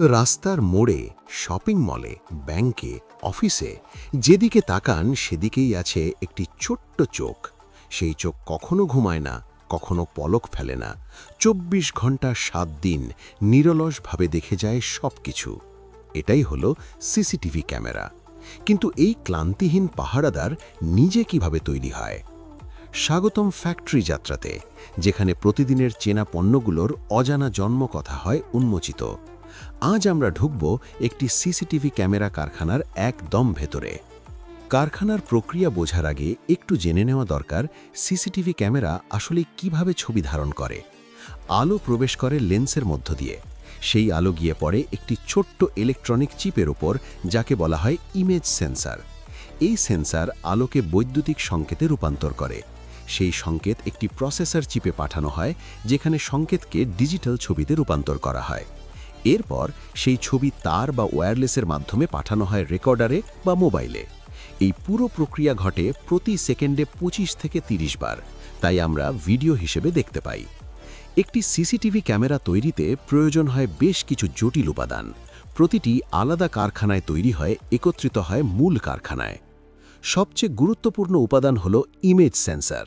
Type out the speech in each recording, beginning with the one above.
রাস্তার মোড়ে, শপিং মলে, ব্যাংকে, অফিসে যেদিকে তাকান সেদিকেই আছে একটি ছোট্ট চোখ। সেই চোখ কখনো ঘুমায় না, কখনো পলক ফেলে না। ২৪ ঘন্টা ৭ দিন নিরলসভাবে দেখে যায় সব কিছু। এটাই হলো সিসিটিভি ক্যামেরা। কিন্তু এই ক্লান্তিহীন পাহারাদার নিজে কিভাবে তৈরি হয়? স্বাগতম ফ্যাক্টরি যাত্রাতে, যেখানে প্রতিদিনের চেনা পণ্যগুলোর অজানা জন্মকথা হয় উন্মোচিত। আজ আমরা ঢুকব একটি সিসিটিভি ক্যামেরা কারখানার একদম ভেতরে। কারখানার প্রক্রিয়া বোঝার আগে একটু জেনে নেওয়া দরকার সিসিটিভি ক্যামেরা আসলে কিভাবে ছবি ধারণ করে। আলো প্রবেশ করে লেন্সের মধ্য দিয়ে। সেই আলো গিয়ে পড়ে একটি ছোট্ট ইলেকট্রনিক চিপের ওপর, যাকে বলা হয় ইমেজ সেন্সর। এই সেন্সর আলোকে বৈদ্যুতিক সংকেতে রূপান্তর করে। সেই সংকেত একটি প্রসেসর চিপে পাঠানো হয়, যেখানে সংকেতকে ডিজিটাল ছবিতে রূপান্তর করা হয়। এরপর সেই ছবি তার বা ওয়্যারলেসের মাধ্যমে পাঠানো হয় রেকর্ডারে বা মোবাইলে। এই পুরো প্রক্রিয়া ঘটে প্রতি সেকেন্ডে ২৫ থেকে ৩০ বার, তাই আমরা ভিডিও হিসেবে দেখতে পাই। একটি সিসিটিভি ক্যামেরা তৈরিতে প্রয়োজন হয় বেশ কিছু জটিল উপাদান। প্রতিটি আলাদা কারখানায় তৈরি হয়, একত্রিত হয় মূল কারখানায়। সবচেয়ে গুরুত্বপূর্ণ উপাদান হল ইমেজ সেন্সর।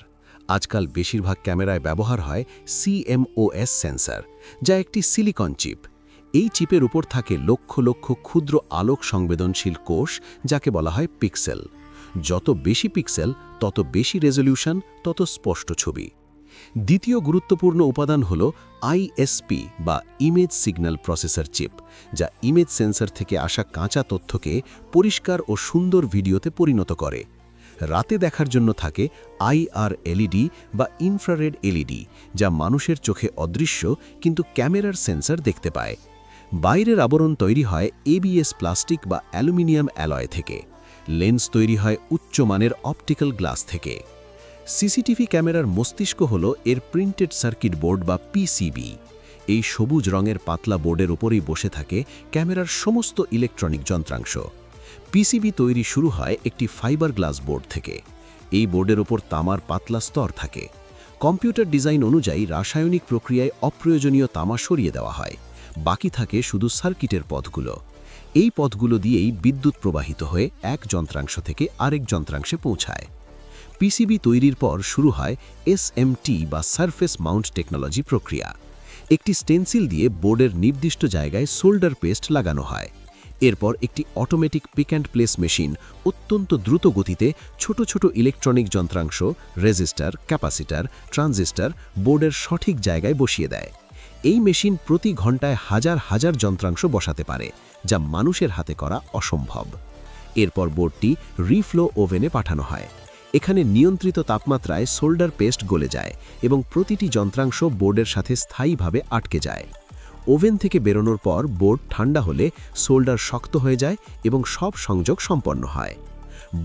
আজকাল বেশিরভাগ ক্যামেরায় ব্যবহার হয় CMOS সেন্সর, যা একটি সিলিকন চিপ। এই চিপের উপর থাকে লক্ষ লক্ষ ক্ষুদ্র আলোক সংবেদনশীল কোষ, যাকে বলা হয় পিক্সেল। যত বেশি পিক্সেল, তত বেশি রেজলিউশন, তত স্পষ্ট ছবি। দ্বিতীয় গুরুত্বপূর্ণ উপাদান হল ISP বা ইমেজ সিগন্যাল প্রসেসর চিপ, যা ইমেজ সেন্সর থেকে আসা কাঁচা তথ্যকে পরিষ্কার ও সুন্দর ভিডিওতে পরিণত করে। রাতে দেখার জন্য থাকে IR LED বা ইনফ্রারেড LED, যা মানুষের চোখে অদৃশ্য কিন্তু ক্যামেরার সেন্সর দেখতে পায়। বাইরের আবরণ তৈরি হয় ABS প্লাস্টিক বা অ্যালুমিনিয়াম অ্যালয় থেকে। লেন্স তৈরি হয় উচ্চমানের অপটিক্যাল গ্লাস থেকে। সিসিটিভি ক্যামেরার মস্তিষ্ক হল এর প্রিন্টেড সার্কিট বোর্ড বা PCB। এই সবুজ রঙের পাতলা বোর্ডের উপরেই বসে থাকে ক্যামেরার সমস্ত ইলেকট্রনিক যন্ত্রাংশ। PCB তৈরি শুরু হয় একটি ফাইবার গ্লাস বোর্ড থেকে। এই বোর্ডের ওপর তামার পাতলা স্তর থাকে। কম্পিউটার ডিজাইন অনুযায়ী রাসায়নিক প্রক্রিয়ায় অপ্রয়োজনীয় তামা সরিয়ে দেওয়া হয়। বাকি থাকে শুধু সার্কিটের পথগুলো। এই পথগুলো দিয়েই বিদ্যুৎ প্রবাহিত হয়ে এক যন্ত্রাংশ থেকে আরেক যন্ত্রাংশে পৌঁছায়। PCB তৈরির পর শুরু হয় SMT বা সারফেস মাউন্ট টেকনোলজি প্রক্রিয়া। একটি স্টেনসিল দিয়ে বোর্ডের নির্দিষ্ট জায়গায় সোল্ডার পেস্ট লাগানো হয়। এরপর একটি automatic pick and place machine অত্যন্ত দ্রুত গতিতে ছোট ছোট ইলেকট্রনিক যন্ত্রাংশ, রেজিস্টার, ক্যাপাসিটার, ট্রানজিস্টর বোর্ডের সঠিক জায়গায় বসিয়ে দেয়। এই মেশিন প্রতি ঘন্টায় হাজার হাজার যন্ত্রাংশ বসাতে পারে, যা মানুষের হাতে করা অসম্ভব। এরপর বোর্ডটি রিফ্লো ওভেনে পাঠানো হয়। এখানে নিয়ন্ত্রিত তাপমাত্রায় সোল্ডার পেস্ট গলে যায় এবং প্রতিটি যন্ত্রাংশ বোর্ডের সাথে স্থায়ীভাবে আটকে যায়। ওভেন থেকে বেরোনোর পর বোর্ড ঠান্ডা হলে সোল্ডার শক্ত হয়ে যায় এবং সব সংযোগ সম্পন্ন হয়।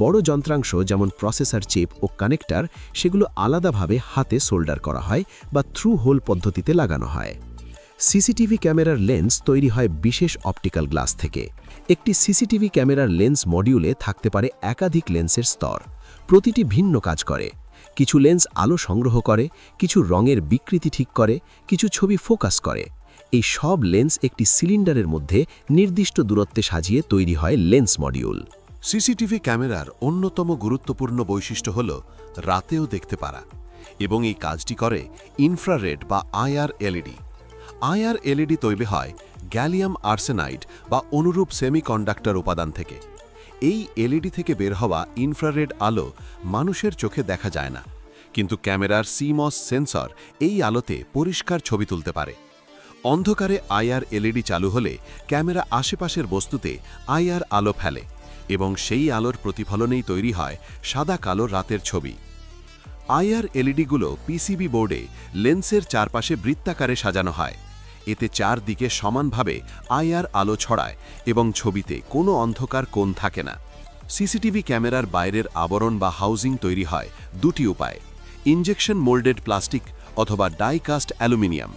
বড় যন্ত্রাংশ যেমন প্রসেসর চিপ ও কানেক্টর, সেগুলো আলাদাভাবে হাতে সোল্ডার করা হয় বা থ্রু হোল পদ্ধতিতে লাগানো হয়। সিসিটিভি ক্যামেরার লেন্স তৈরি হয় বিশেষ অপটিক্যাল গ্লাস থেকে। একটি সিসিটিভি ক্যামেরার লেন্স মডিউলে থাকতে পারে একাধিক লেন্সের স্তর। প্রতিটি ভিন্ন কাজ করে। কিছু লেন্স আলো সংগ্রহ করে, কিছু রঙের বিকৃতি ঠিক করে, কিছু ছবি ফোকাস করে। এই সব লেন্স একটি সিলিন্ডারের মধ্যে নির্দিষ্ট দূরত্বে সাজিয়ে তৈরি হয় লেন্স মডিউল। সিসিটিভি ক্যামেরার অন্যতম গুরুত্বপূর্ণ বৈশিষ্ট্য হল রাতেও দেখতে পারা, এবং এই কাজটি করে ইনফ্রারেড বা IR LED। IR LED তৈরি হয় গ্যালিয়াম আর্সেনাইড বা অনুরূপ সেমিকন্ডাক্টর উপাদান থেকে। এই LED থেকে বের হওয়া ইনফ্রারেড আলো মানুষের চোখে দেখা যায় না, কিন্তু ক্যামেরার CMOS সেন্সর এই আলোতে পরিষ্কার ছবি তুলতে পারে। অন্ধকারে IR LED চালু হলে ক্যামেরা আশেপাশের বস্তুতে IR আলো ফেলে এবং সেই আলোর প্রতিফলনেই তৈরি হয় সাদা কালো রাতের ছবি। IR LEDগুলো PCB বোর্ডে লেন্সের চারপাশে বৃত্তাকারে সাজানো হয়। এতে চারদিকে সমানভাবে IR আলো ছড়ায় এবং ছবিতে কোনো অন্ধকার কোণ থাকে না। সিসিটিভি ক্যামেরার বাইরের আবরণ বা হাউজিং তৈরি হয় দুটি উপায়ে: ইনজেকশন মোল্ডেড প্লাস্টিক অথবা ডাইকাস্ট অ্যালুমিনিয়াম।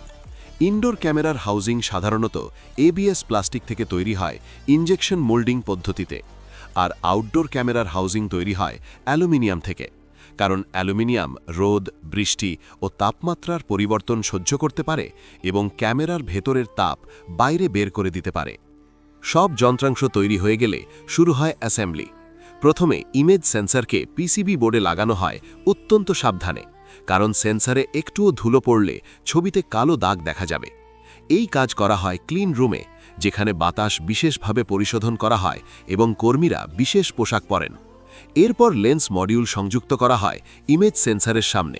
ইনডোর ক্যামেরার হাউজিং সাধারণত ABS প্লাস্টিক থেকে তৈরি হয় ইনজেকশন মোল্ডিং পদ্ধতিতে, আর আউটডোর ক্যামেরার হাউজিং তৈরি হয় অ্যালুমিনিয়াম থেকে। কারণ অ্যালুমিনিয়াম রোদ বৃষ্টি ও তাপমাত্রার পরিবর্তন সহ্য করতে পারে এবং ক্যামেরার ভেতরের তাপ বাইরে বের করে দিতে পারে। সব যন্ত্রাংশ তৈরি হয়ে গেলে শুরু হয় অ্যাসেম্বলি। প্রথমে ইমেজ সেন্সরকে পিসিবি বোর্ডে লাগানো হয় অত্যন্ত সাবধানে, কারণ সেন্সরে একটুও ধুলো পড়লে ছবিতে কালো দাগ দেখা যাবে। এই কাজ করা হয় ক্লিন রুমে, যেখানে বাতাস বিশেষভাবে পরিশোধন করা হয় এবং কর্মীরা বিশেষ পোশাক পরেন। এরপর লেন্স মডিউল সংযুক্ত করা হয় ইমেজ সেন্সরের সামনে।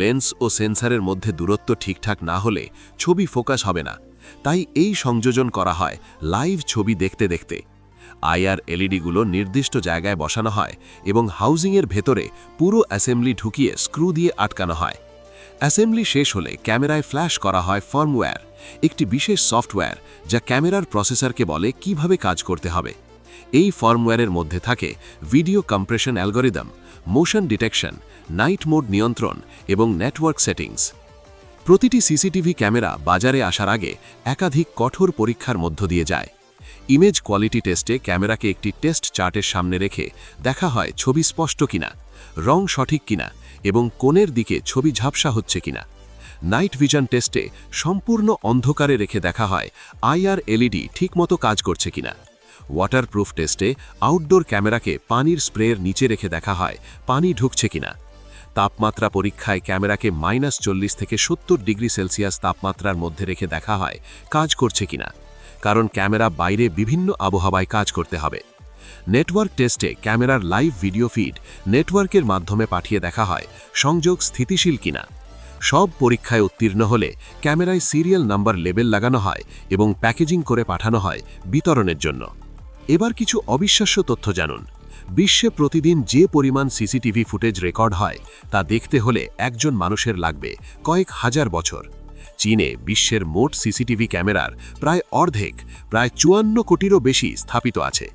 লেন্স ও সেন্সরের মধ্যে দূরত্ব ঠিকঠাক না হলে ছবি ফোকাস হবে না, তাই এই সংযোজন করা হয় লাইভ ছবি দেখতে দেখতে। আইআর এলইডিগুলো নির্দিষ্ট জায়গায় বসানো হয় এবং হাউজিংয়ের ভেতরে পুরো অ্যাসেম্বলি ঢুকিয়ে স্ক্রু দিয়ে আটকানো হয়। অ্যাসেম্বলি শেষ হলে ক্যামেরায় ফ্ল্যাশ করা হয় ফার্মওয়্যার, একটি বিশেষ সফটওয়্যার যা ক্যামেরার প্রসেসরকে বলে কিভাবে কাজ করতে হবে। এই ফার্মওয়্যারের মধ্যে থাকে video compression algorithm, motion detection, night mode নিয়ন্ত্রণ এবং নেটওয়ার্ক সেটিংস। প্রতিটি সিসিটিভি ক্যামেরা বাজারে আসার আগে একাধিক কঠোর পরীক্ষার মধ্য দিয়ে যায়। ইমেজ কোয়ালিটি টেস্টে ক্যামেরাকে একটি টেস্ট চার্টের সামনে রেখে দেখা হয় ছবি স্পষ্ট কিনা, রং সঠিক কিনা এবং কোণের দিকে ছবি ঝাপসা হচ্ছে কিনা। নাইট ভিশন টেস্টে সম্পূর্ণ অন্ধকারে রেখে দেখা হয় আইআর এলইডি ঠিকমতো কাজ করছে কিনা। ওয়াটারপ্রুফ টেস্টে আউটডোর ক্যামেরাকে পানির স্প্রের নিচে রেখে দেখা হয় পানি ঢুকছে কিনা। তাপমাত্রা পরীক্ষায় ক্যামেরাকে -40 থেকে 70 ডিগ্রি সেলসিয়াস তাপমাত্রার মধ্যে রেখে দেখা হয় কাজ করছে কিনা, কারণ ক্যামেরা বাইরে বিভিন্ন আবহাওয়ায় কাজ করতে হবে। নেটওয়ার্ক টেস্টে ক্যামেরার লাইভ ভিডিও ফিড নেটওয়ার্কের মাধ্যমে পাঠিয়ে দেখা হয় সংযোগ স্থিতিশীল কিনা। সব পরীক্ষায় উত্তীর্ণ হলে ক্যামেরায় সিরিয়াল নাম্বার লেবেল লাগানো হয় এবং প্যাকেজিং করে পাঠানো হয় বিতরণের জন্য। এবার কিছু অবিশ্বাস্য তথ্য জানুন। বিশ্বে প্রতিদিন যে পরিমাণ সিসিটিভি ফুটেজ রেকর্ড হয় তা দেখতে হলে একজন মানুষের লাগবে কয়েক হাজার বছর। চীনে বিশ্বের মোট সিসিটিভি ক্যামেরার প্রায় অর্ধেক, প্রায় 54 কোটিরও বেশি স্থাপিত আছে।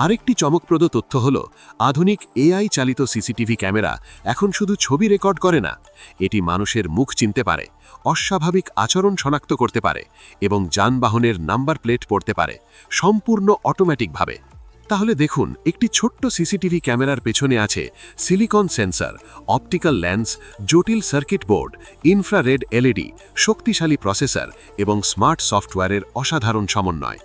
আরেকটি চমকপ্রদ তথ্য হল, আধুনিক এআই চালিত সিসিটিভি ক্যামেরা এখন শুধু ছবি রেকর্ড করে না, এটি মানুষের মুখ চিনতে পারে, অস্বাভাবিক আচরণ শনাক্ত করতে পারে এবং যানবাহনের নাম্বার প্লেট পড়তে পারে, সম্পূর্ণ অটোমেটিকভাবে। তাহলে দেখুন, একটি ছোট্ট সিসিটিভি ক্যামেরার পেছনে আছে সিলিকন সেন্সর, অপটিক্যাল লেন্স, জটিল সার্কিট বোর্ড, ইনফ্রারেড এলইডি, শক্তিশালী প্রসেসর এবং স্মার্ট সফটওয়্যারের অসাধারণ সমন্বয়।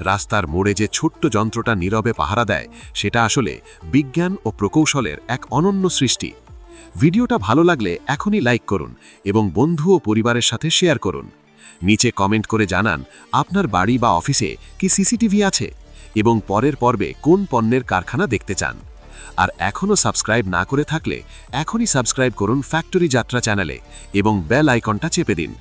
রাস্তার মোড়ে যে ছোট্ট যন্ত্রটা নীরবে পাহারা দেয়, সেটা আসলে বিজ্ঞান ও প্রকৌশলের এক অনন্য সৃষ্টি। ভিডিওটা ভালো লাগলে এখনই লাইক করুন এবং বন্ধু ও পরিবারের সাথে শেয়ার করুন। নিচে কমেন্ট করে জানান আপনার বাড়ি বা অফিসে কি সিসিটিভি আছে এবং পরের পর্বে কোন পণ্যের কারখানা দেখতে চান। আর এখনও সাবস্ক্রাইব না করে থাকলে এখনই সাবস্ক্রাইব করুন ফ্যাক্টরি যাত্রা চ্যানেলে এবং বেল আইকনটা চেপে দিন,